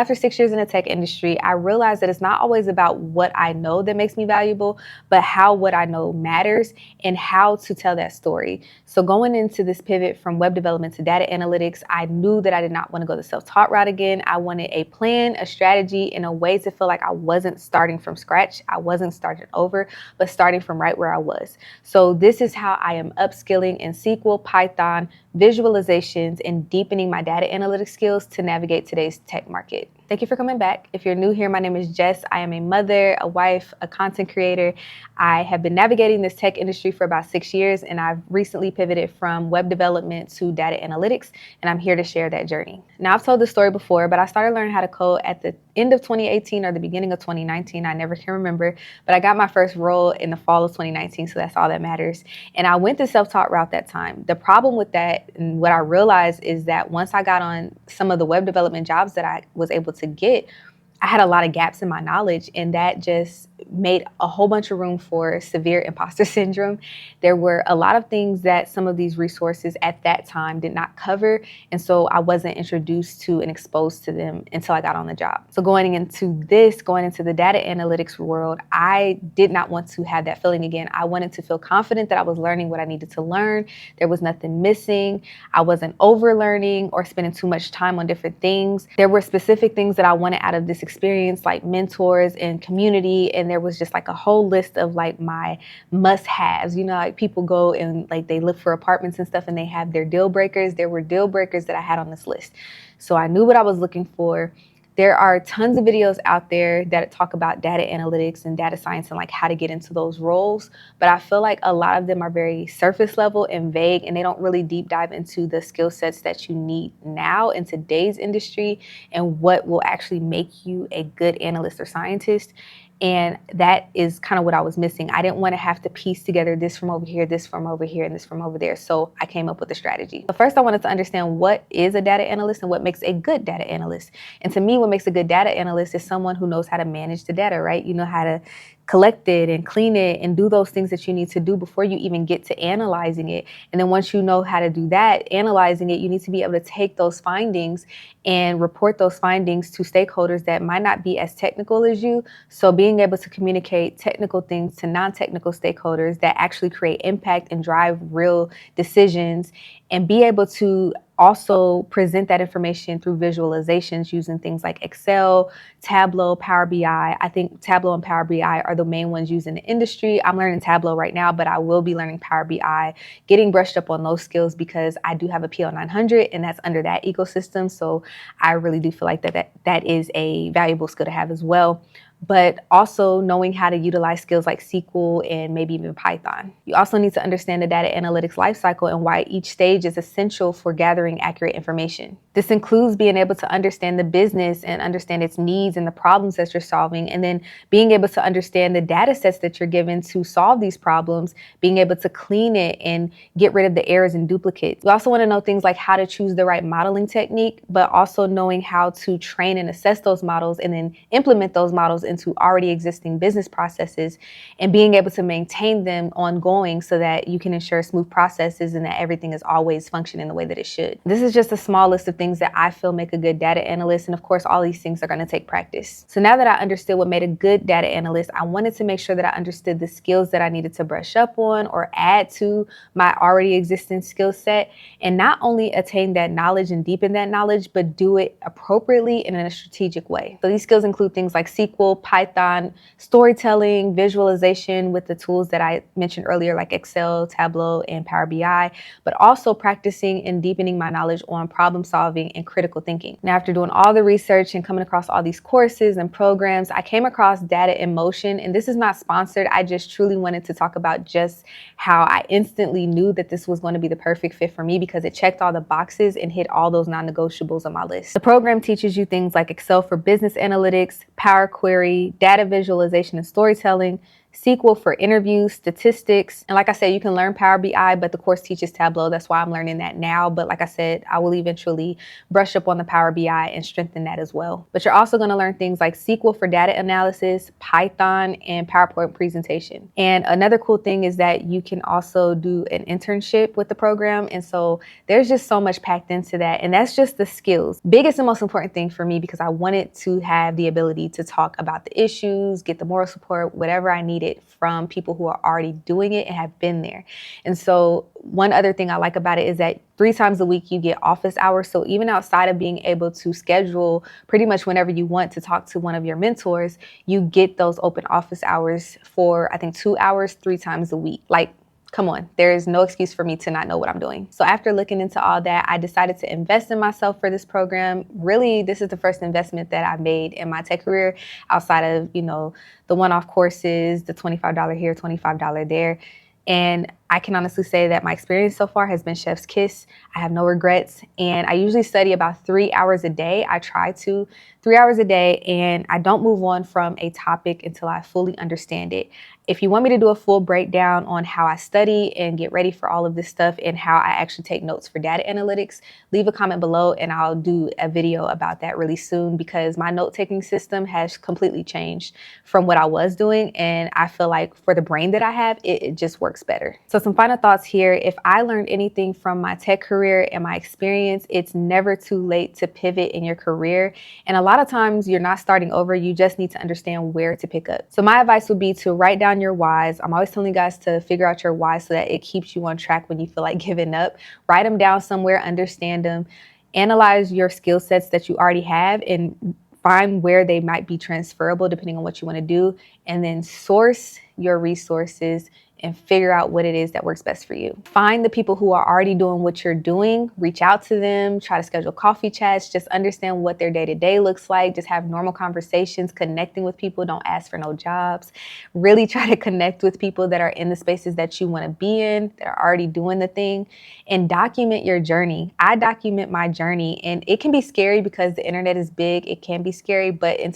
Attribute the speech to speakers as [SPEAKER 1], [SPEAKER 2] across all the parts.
[SPEAKER 1] After 6 years in the tech industry, I realized that it's not always about what I know that makes me valuable, but how what I know matters and how to tell that story. So going into this pivot from web development to data analytics, I knew that I did not want to go the self-taught route again. I wanted a plan, a strategy, and a way to feel like I wasn't starting from scratch. I wasn't starting over, but starting from right where I was. So this is how I am upskilling in SQL, Python, visualizations, and deepening my data analytics skills to navigate today's tech market. Thank you for coming back. If you're new here, my name is Jess. I am a mother, a wife, a content creator. I have been navigating this tech industry for about 6 years, and I've recently pivoted from web development to data analytics, and I'm here to share that journey. Now, I've told this story before, but I started learning how to code at the end of 2018 or the beginning of 2019. I never can remember, but I got my first role in the fall of 2019, so that's all that matters. And I went the self-taught route that time. The problem with that, and what I realized, is that once I got on some of the web development jobs that I was able to get, I had a lot of gaps in my knowledge, and that just made a whole bunch of room for severe imposter syndrome. There were a lot of things that some of these resources at that time did not cover, and so I wasn't introduced to and exposed to them until I got on the job. So going into the data analytics world, I did not want to have that feeling again. I wanted to feel confident that I was learning what I needed to learn. There was nothing missing. I wasn't overlearning or spending too much time on different things. There were specific things that I wanted out of this experience, like mentors and community, and there was just like a whole list of like my must-haves. You know, like people go and like they look for apartments and stuff and they have their deal breakers. There were deal breakers that I had on this list. So I knew what I was looking for. There are tons of videos out there that talk about data analytics and data science and like how to get into those roles. But I feel like a lot of them are very surface level and vague, and they don't really deep dive into the skill sets that you need now in today's industry and what will actually make you a good analyst or scientist. And that is kind of what I was missing. I didn't want to have to piece together this from over here, this from over here, and this from over there. So I came up with a strategy. But first, I wanted to understand what is a data analyst and what makes a good data analyst. And to me, what makes a good data analyst is someone who knows how to manage the data, right? You know how to collect it and clean it and do those things that you need to do before you even get to analyzing it. And then once you know how to do that, analyzing it, you need to be able to take those findings and report those findings to stakeholders that might not be as technical as you. So being able to communicate technical things to non-technical stakeholders that actually create impact and drive real decisions, and be able to also present that information through visualizations using things like Excel, Tableau, Power BI. I think Tableau and Power BI are the main ones used in the industry. I'm learning Tableau right now, but I will be learning Power BI, getting brushed up on those skills because I do have a PL900 and that's under that ecosystem. So I really do feel like that is a valuable skill to have as well. But also knowing how to utilize skills like SQL and maybe even Python. You also need to understand the data analytics lifecycle and why each stage is essential for gathering accurate information. This includes being able to understand the business and understand its needs and the problems that you're solving, and then being able to understand the data sets that you're given to solve these problems, being able to clean it and get rid of the errors and duplicates. You also want to know things like how to choose the right modeling technique, but also knowing how to train and assess those models and then implement those models into already existing business processes, and being able to maintain them ongoing so that you can ensure smooth processes and that everything is always functioning the way that it should. This is just a small list of things that I feel make a good data analyst. And of course, all these things are going to take practice. So now that I understood what made a good data analyst, I wanted to make sure that I understood the skills that I needed to brush up on or add to my already existing skill set, and not only attain that knowledge and deepen that knowledge, but do it appropriately and in a strategic way. So these skills include things like SQL, Python, storytelling, visualization with the tools that I mentioned earlier, like Excel, Tableau, and Power BI, but also practicing and deepening my knowledge on problem solving and critical thinking. Now, after doing all the research and coming across all these courses and programs, I came across Data in Motion, and this is not sponsored. I just truly wanted to talk about just how I instantly knew that this was going to be the perfect fit for me because it checked all the boxes and hit all those non-negotiables on my list. The program teaches you things like Excel for business analytics, Power Query, data visualization and storytelling, SQL for interviews, statistics. And like I said, you can learn Power BI, but the course teaches Tableau. That's why I'm learning that now. But like I said, I will eventually brush up on the Power BI and strengthen that as well. But you're also going to learn things like SQL for data analysis, Python, and PowerPoint presentation. And another cool thing is that you can also do an internship with the program. And so there's just so much packed into that. And that's just the skills. Biggest and most important thing for me, because I wanted to have the ability to talk about the issues, get the moral support, whatever I needed from people who are already doing it and have been there. And so one other thing I like about it is that 3 times a week you get office hours. So even outside of being able to schedule pretty much whenever you want to talk to one of your mentors, you get those open office hours for, I think, 2 hours, 3 times a week. Like, come on, there is no excuse for me to not know what I'm doing. So after looking into all that, I decided to invest in myself for this program. Really, this is the first investment that I made in my tech career outside of, the one-off courses, the $25 here, $25 there. And I can honestly say that my experience so far has been chef's kiss. I have no regrets. And I usually study about 3 hours a day. I try to 3 hours a day, and I don't move on from a topic until I fully understand it. If you want me to do a full breakdown on how I study and get ready for all of this stuff and how I actually take notes for data analytics, leave a comment below and I'll do a video about that really soon, because my note-taking system has completely changed from what I was doing. And I feel like for the brain that I have, it just works better. So some final thoughts here. If I learned anything from my tech career and my experience, it's never too late to pivot in your career. And a lot of times you're not starting over. You just need to understand where to pick up. So my advice would be to write down your whys. I'm always telling you guys to figure out your whys so that it keeps you on track when you feel like giving up. Write them down somewhere, understand them, analyze your skill sets that you already have, and find where they might be transferable depending on what you want to do, and then source your resources and figure out what it is that works best for you. Find the people who are already doing what you're doing, reach out to them, try to schedule coffee chats, just understand what their day-to-day looks like, just have normal conversations, connecting with people, don't ask for no jobs. Really try to connect with people that are in the spaces that you want to be in, that are already doing the thing, and document your journey. I document my journey, and it can be scary because the internet is big. It can be scary, but in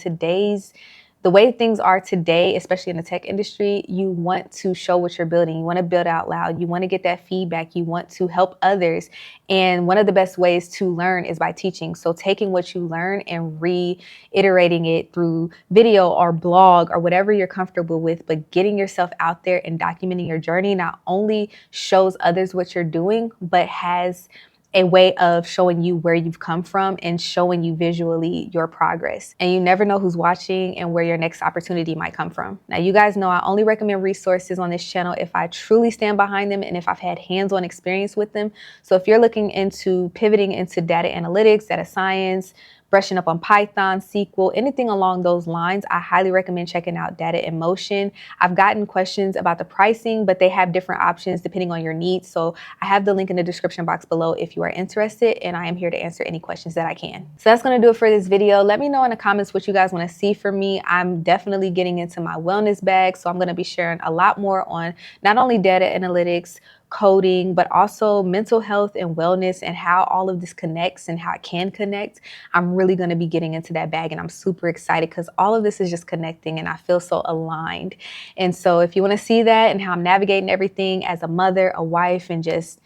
[SPEAKER 1] the way things are today, especially in the tech industry, you want to show what you're building. You want to build out loud. You want to get that feedback. You want to help others. And one of the best ways to learn is by teaching. So taking what you learn and reiterating it through video or blog or whatever you're comfortable with, but getting yourself out there and documenting your journey not only shows others what you're doing, but has a way of showing you where you've come from and showing you visually your progress. And you never know who's watching and where your next opportunity might come from. Now, you guys know I only recommend resources on this channel if I truly stand behind them and if I've had hands-on experience with them. So if you're looking into pivoting into data analytics, data science, brushing up on Python, SQL, anything along those lines, I highly recommend checking out Data in Motion. I've gotten questions about the pricing, but they have different options depending on your needs. So I have the link in the description box below if you are interested, and I am here to answer any questions that I can. So that's going to do it for this video. Let me know in the comments what you guys want to see from me. I'm definitely getting into my wellness bag, so I'm going to be sharing a lot more on not only data analytics, coding, but also mental health and wellness and how all of this connects and how it can connect. I'm really going to be getting into that bag, and I'm super excited because all of this is just connecting and I feel so aligned. And so if you want to see that and how I'm navigating everything as a mother, a wife, and just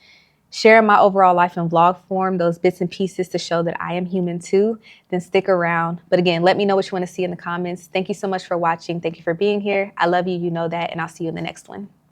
[SPEAKER 1] sharing my overall life in vlog form, those bits and pieces to show that I am human too, then stick around. But again, let me know what you want to see in the comments. Thank you so much for watching. Thank you for being here. I love you. You know that, and I'll see you in the next one.